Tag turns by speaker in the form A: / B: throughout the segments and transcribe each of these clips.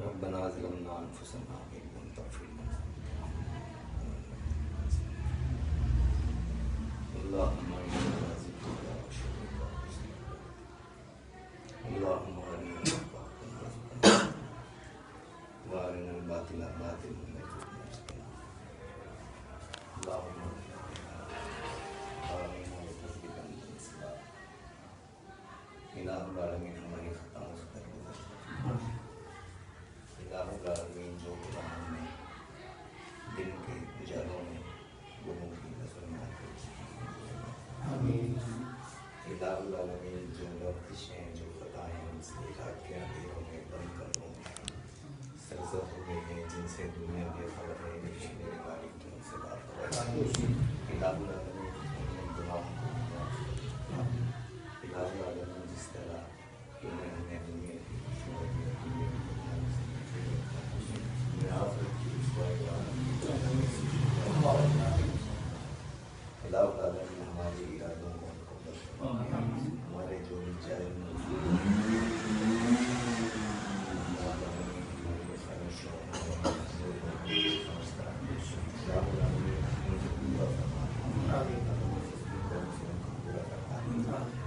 A: ربنا ظلمنا انفسنا وان لم تغفر لنا اللهم انا نعوذ بك من شرور انفسنا اللهم ارنا الحق حقا وارنا الباطل باطلا وارزقنا اجتنابه اللهم آمين وتصدق انت الاسلام الہ العالمین ہماری خطاؤں سے درگزر الہ العالمین جو قرآن میں دن کے اجالوں میں گناہوں کی نظر میں آمین الہ العالمین جو لغزشیں جو خطائیں ان سے رات کے اندھیروں میں بند کمروں میں سرزد ہو گئی ہیں جن سے دنیا بے خبر ہے لیکن میرے غالب تو ان سے باخبر ہے الہ العالمین ان گناہوں کو الہ العالمین جس طرح انہیں ہمیں دنیا کی خوشنودی دنیا کی بدنامی سے میں آخرت کی رسوائی الہ العالمین ہمارے ارادوں کو مکمل فرمائے ہمارے جو بھی چاہے ہمارے خواہشوں الہ العالمین مجھے پورا فرمائے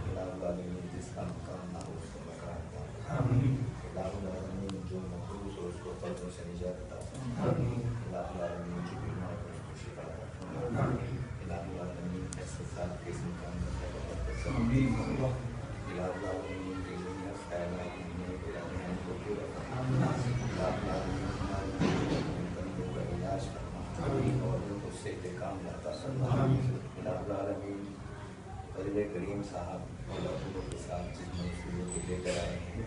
A: الہ العالمین جس کا مقام نہ ہو اس کو مقام عطا فرمائے الہ العالمین جو محروس ہو اس کو قرضوں سے نجات عطا فرمائے الہ العالمین جو بیمار ہو اس کو شفا عطا فرمائے الہ العالمین ایسے ساتھ قسم کا الہ العالمین کے لیے خیالات میں ارادیاں کو پورا فرمائے الہ العالمین ہمارے بندوں کا علاج فرمائے اور ان کو صحت کاملہ عطا فرمائے الہ العالمین فضل کریم صاحب اور لوگوں کے ساتھ جس منصوبے کو لے کر آئے ہیں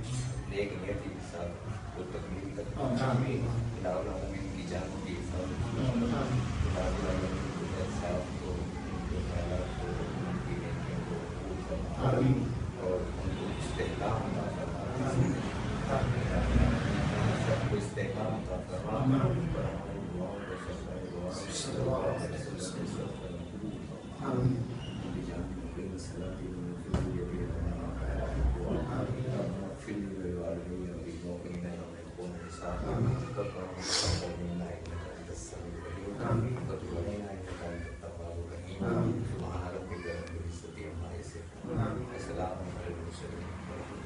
A: نیک نیتی کے ساتھ وہ تکمیل کرتے ہیں الہ العالمین کی جان کی حفاظت الہ العالمین کے صاحب کو ان کے خیالات کو ان کی نیکیوں کو قبول فرمائے اور ان کو استحکام عطا فرمائے سب کو استحکام عطا فرمائے اور ہماری دعاؤں کو سرکار دعا السلام علیکم